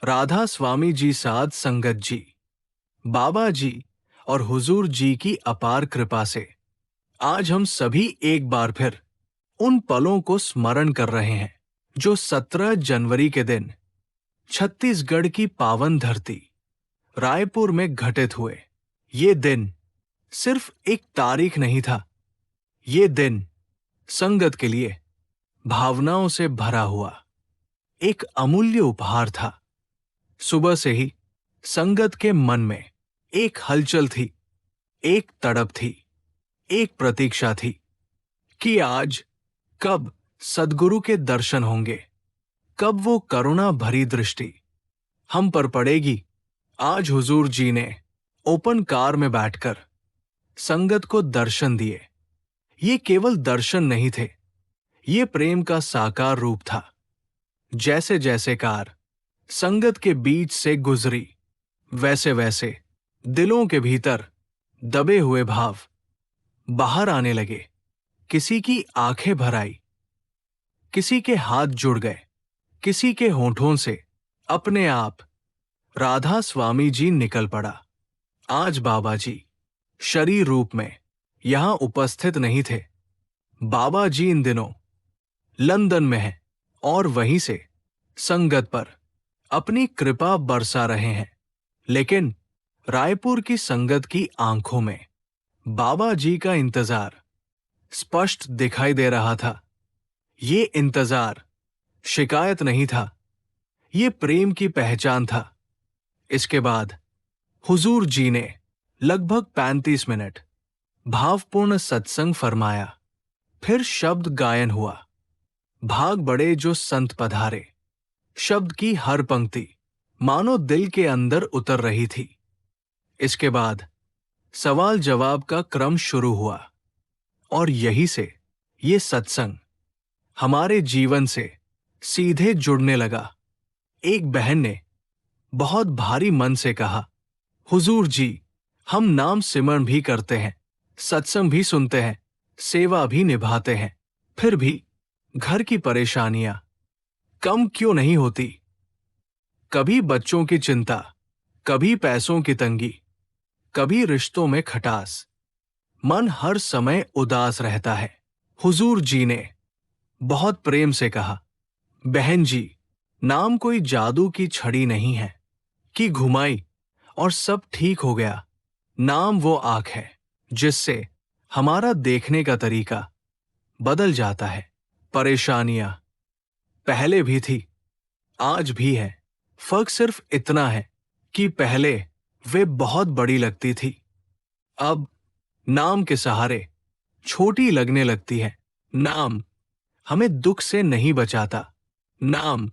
राधा स्वामी जी साध संगत जी, बाबा जी और हुजूर जी की अपार कृपा से आज हम सभी एक बार फिर उन पलों को स्मरण कर रहे हैं जो 17 जनवरी के दिन छत्तीसगढ़ की पावन धरती रायपुर में घटित हुए। ये दिन सिर्फ एक तारीख नहीं था, ये दिन संगत के लिए भावनाओं से भरा हुआ एक अमूल्य उपहार था। सुबह से ही संगत के मन में एक हलचल थी, एक तड़प थी, एक प्रतीक्षा थी कि आज कब सद्गुरु के दर्शन होंगे, कब वो करुणा भरी दृष्टि हम पर पड़ेगी। आज हुजूर जी ने ओपन कार में बैठकर संगत को दर्शन दिए। ये केवल दर्शन नहीं थे, ये प्रेम का साकार रूप था। जैसे जैसे कार संगत के बीच से गुजरी, वैसे वैसे दिलों के भीतर दबे हुए भाव बाहर आने लगे। किसी की आंखें भर आई, किसी के हाथ जुड़ गए, किसी के होठों से अपने आप राधा स्वामी जी निकल पड़ा। आज बाबा जी शरीर रूप में यहां उपस्थित नहीं थे। बाबा जी इन दिनों लंदन में हैं और वहीं से संगत पर अपनी कृपा बरसा रहे हैं। लेकिन रायपुर की संगत की आंखों में बाबा जी का इंतजार स्पष्ट दिखाई दे रहा था। ये इंतजार शिकायत नहीं था, ये प्रेम की पहचान था। इसके बाद हुजूर जी ने लगभग 35 मिनट भावपूर्ण सत्संग फरमाया। फिर शब्द गायन हुआ। भाग बड़े जो संत पधारे, शब्द की हर पंक्ति मानो दिल के अंदर उतर रही थी। इसके बाद सवाल जवाब का क्रम शुरू हुआ और यही से ये सत्संग हमारे जीवन से सीधे जुड़ने लगा। एक बहन ने बहुत भारी मन से कहा, हुजूर जी, हम नाम सिमरण भी करते हैं, सत्संग भी सुनते हैं, सेवा भी निभाते हैं, फिर भी घर की परेशानियां कम क्यों नहीं होती? कभी बच्चों की चिंता, कभी पैसों की तंगी, कभी रिश्तों में खटास, मन हर समय उदास रहता है। हुजूर जी ने बहुत प्रेम से कहा, बहन जी, नाम कोई जादू की छड़ी नहीं है कि घुमाई और सब ठीक हो गया। नाम वो आंख है जिससे हमारा देखने का तरीका बदल जाता है। परेशानियां पहले भी थी, आज भी है। फर्क सिर्फ इतना है कि पहले वे बहुत बड़ी लगती थी, अब नाम के सहारे छोटी लगने लगती है। नाम हमें दुख से नहीं बचाता, नाम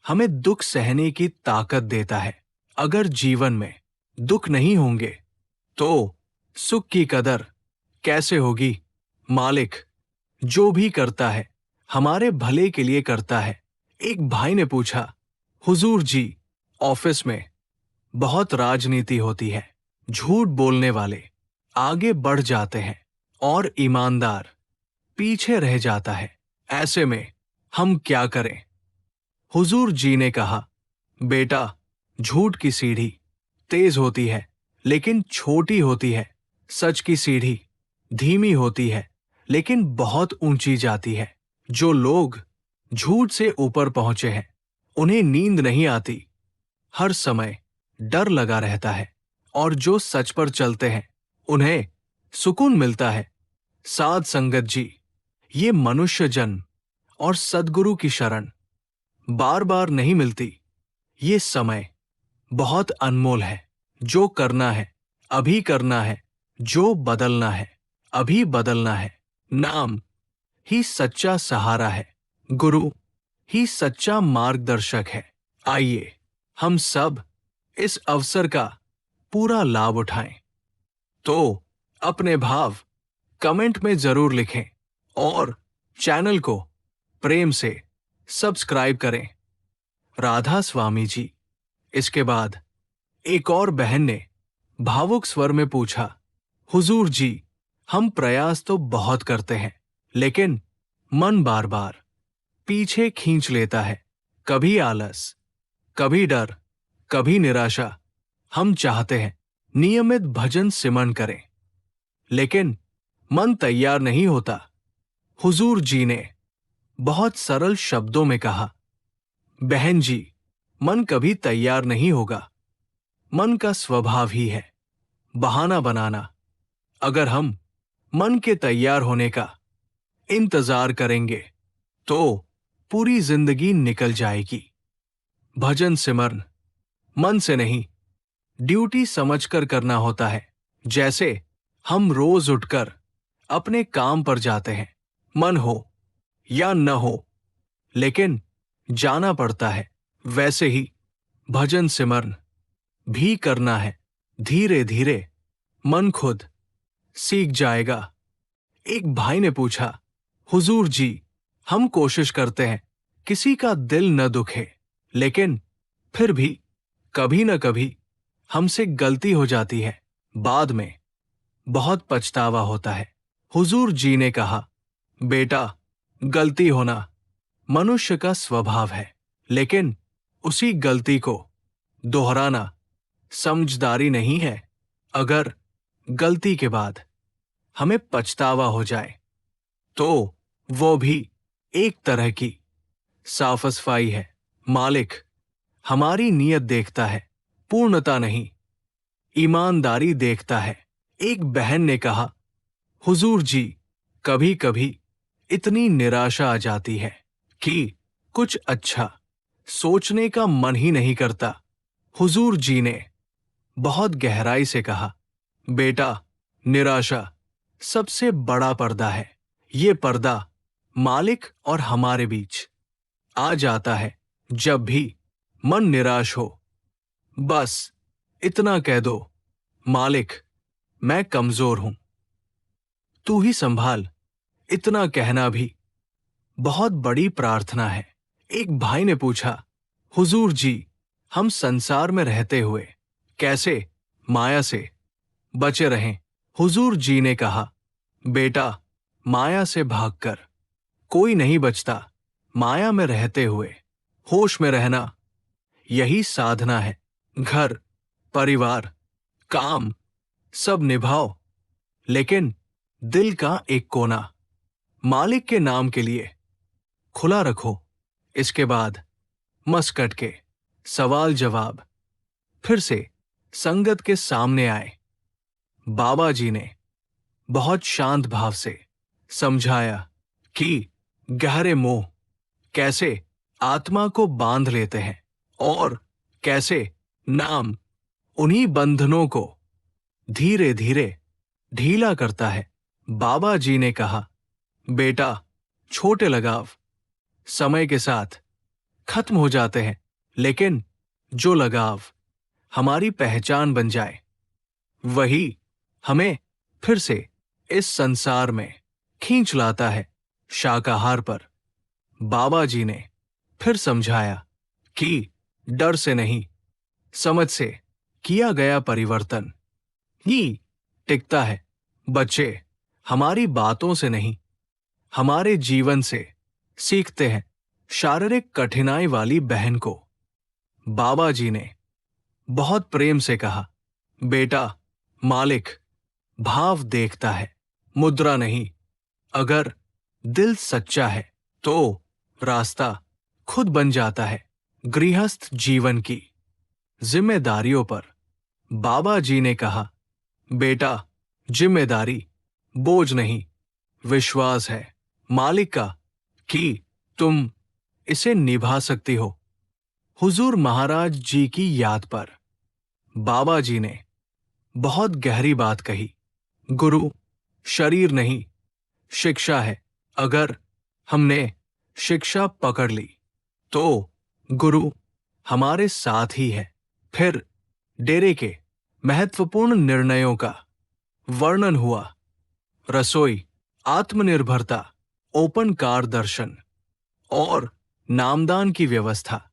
हमें दुख सहने की ताकत देता है। अगर जीवन में दुख नहीं होंगे तो सुख की कदर कैसे होगी? मालिक जो भी करता है हमारे भले के लिए करता है। एक भाई ने पूछा, हुजूर जी, ऑफिस में बहुत राजनीति होती है, झूठ बोलने वाले आगे बढ़ जाते हैं और ईमानदार पीछे रह जाता है, ऐसे में हम क्या करें? हुजूर जी ने कहा, बेटा, झूठ की सीढ़ी तेज होती है लेकिन छोटी होती है, सच की सीढ़ी धीमी होती है लेकिन बहुत ऊंची जाती है। जो लोग झूठ से ऊपर पहुंचे हैं उन्हें नींद नहीं आती, हर समय डर लगा रहता है, और जो सच पर चलते हैं उन्हें सुकून मिलता है। साध संगत जी, ये मनुष्य जन्म और सद्गुरु की शरण बार बार नहीं मिलती। ये समय बहुत अनमोल है। जो करना है अभी करना है, जो बदलना है अभी बदलना है। नाम ही सच्चा सहारा है, गुरु ही सच्चा मार्गदर्शक है। आइए हम सब इस अवसर का पूरा लाभ उठाएं। तो अपने भाव कमेंट में जरूर लिखें और चैनल को प्रेम से सब्सक्राइब करें। राधा स्वामी जी। इसके बाद एक और बहन ने भावुक स्वर में पूछा, हुजूर जी, हम प्रयास तो बहुत करते हैं लेकिन मन बार बार पीछे खींच लेता है। कभी आलस, कभी डर, कभी निराशा। हम चाहते हैं नियमित भजन सिमरन करें, लेकिन मन तैयार नहीं होता। हुजूर जी ने बहुत सरल शब्दों में कहा, बहन जी, मन कभी तैयार नहीं होगा। मन का स्वभाव ही है बहाना बनाना। अगर हम मन के तैयार होने का इंतजार करेंगे तो पूरी जिंदगी निकल जाएगी। भजन सिमरन मन से नहीं, ड्यूटी समझकर करना होता है। जैसे हम रोज उठकर अपने काम पर जाते हैं, मन हो या न हो, लेकिन जाना पड़ता है। वैसे ही भजन सिमरन भी करना है। धीरे धीरे मन खुद सीख जाएगा। एक भाई ने पूछा, हुजूर जी, हम कोशिश करते हैं किसी का दिल न दुखे, लेकिन फिर भी कभी न कभी हमसे गलती हो जाती है। बाद में बहुत पछतावा होता है। हुजूर जी ने कहा, बेटा, गलती होना मनुष्य का स्वभाव है, लेकिन उसी गलती को दोहराना समझदारी नहीं है। अगर गलती के बाद हमें पछतावा हो जाए तो वो भी एक तरह की साफ-सफाई है। मालिक हमारी नीयत देखता है, पूर्णता नहीं, ईमानदारी देखता है। एक बहन ने कहा, हुजूर जी, कभी कभी इतनी निराशा आ जाती है कि कुछ अच्छा सोचने का मन ही नहीं करता। हुजूर जी ने बहुत गहराई से कहा, बेटा, निराशा सबसे बड़ा पर्दा है। ये पर्दा मालिक और हमारे बीच आ जाता है जब भी मन निराश हो। बस इतना कह दो, मालिक, मैं कमजोर हूं, तू ही संभाल। इतना कहना भी बहुत बड़ी प्रार्थना है। एक भाई ने पूछा, हुजूर जी, हम संसार में रहते हुए कैसे माया से बचे रहें? हुजूर जी ने कहा, बेटा, माया से भागकर कोई नहीं बचता। माया में रहते हुए होश में रहना, यही साधना है। घर, परिवार, काम सब निभाओ, लेकिन दिल का एक कोना मालिक के नाम के लिए खुला रखो। इसके बाद मस्कट के सवाल जवाब फिर से संगत के सामने आए। बाबा जी ने बहुत शांत भाव से समझाया कि गहरे मोह कैसे आत्मा को बांध लेते हैं और कैसे नाम उन्हीं बंधनों को धीरे धीरे ढीला करता है। बाबा जी ने कहा, बेटा, छोटे लगाव समय के साथ खत्म हो जाते हैं, लेकिन जो लगाव हमारी पहचान बन जाए, वही हमें फिर से इस संसार में खींच लाता है। शाकाहार पर बाबा जी ने फिर समझाया कि डर से नहीं, समझ से किया गया परिवर्तन ही टिकता है। बच्चे हमारी बातों से नहीं, हमारे जीवन से सीखते हैं। शारीरिक कठिनाई वाली बहन को बाबा जी ने बहुत प्रेम से कहा, बेटा, मालिक भाव देखता है, मुद्रा नहीं। अगर दिल सच्चा है तो रास्ता खुद बन जाता है। गृहस्थ जीवन की जिम्मेदारियों पर बाबा जी ने कहा, बेटा, जिम्मेदारी बोझ नहीं, विश्वास है मालिक का कि तुम इसे निभा सकती हो। हुजूर महाराज जी की याद पर बाबा जी ने बहुत गहरी बात कही, गुरु शरीर नहीं, शिक्षा है। अगर हमने शिक्षा पकड़ ली तो गुरु हमारे साथ ही है। फिर डेरे के महत्वपूर्ण निर्णयों का वर्णन हुआ। रसोई, आत्मनिर्भरता, ओपन कार दर्शन और नामदान की व्यवस्था।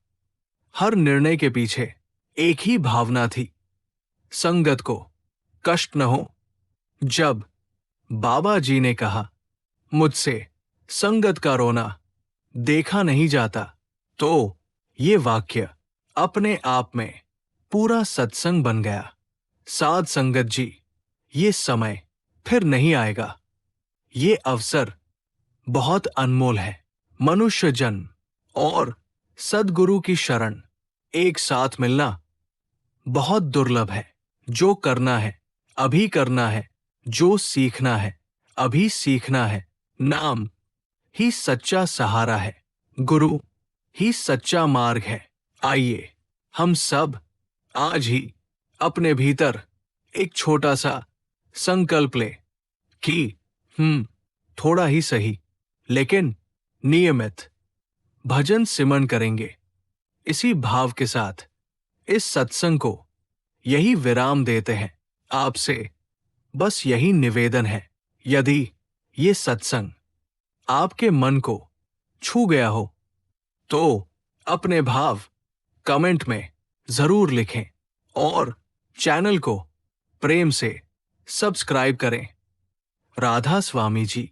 हर निर्णय के पीछे एक ही भावना थी, संगत को कष्ट न हो। जब बाबा जी ने कहा, मुझसे संगत का रोना देखा नहीं जाता, तो ये वाक्य अपने आप में पूरा सत्संग बन गया। साध संगत जी, ये समय फिर नहीं आएगा। ये अवसर बहुत अनमोल है। मनुष्य जन्म और सद्गुरु की शरण एक साथ मिलना बहुत दुर्लभ है। जो करना है अभी करना है, जो सीखना है अभी सीखना है। नाम ही सच्चा सहारा है, गुरु ही सच्चा मार्ग है। आइए हम सब आज ही अपने भीतर एक छोटा सा संकल्प ले कि थोड़ा ही सही लेकिन नियमित भजन सिमरन करेंगे। इसी भाव के साथ इस सत्संग को यही विराम देते हैं। आपसे बस यही निवेदन है, यदि ये सत्संग आपके मन को छू गया हो तो अपने भाव कमेंट में जरूर लिखें और चैनल को प्रेम से सब्सक्राइब करें। राधा स्वामी जी।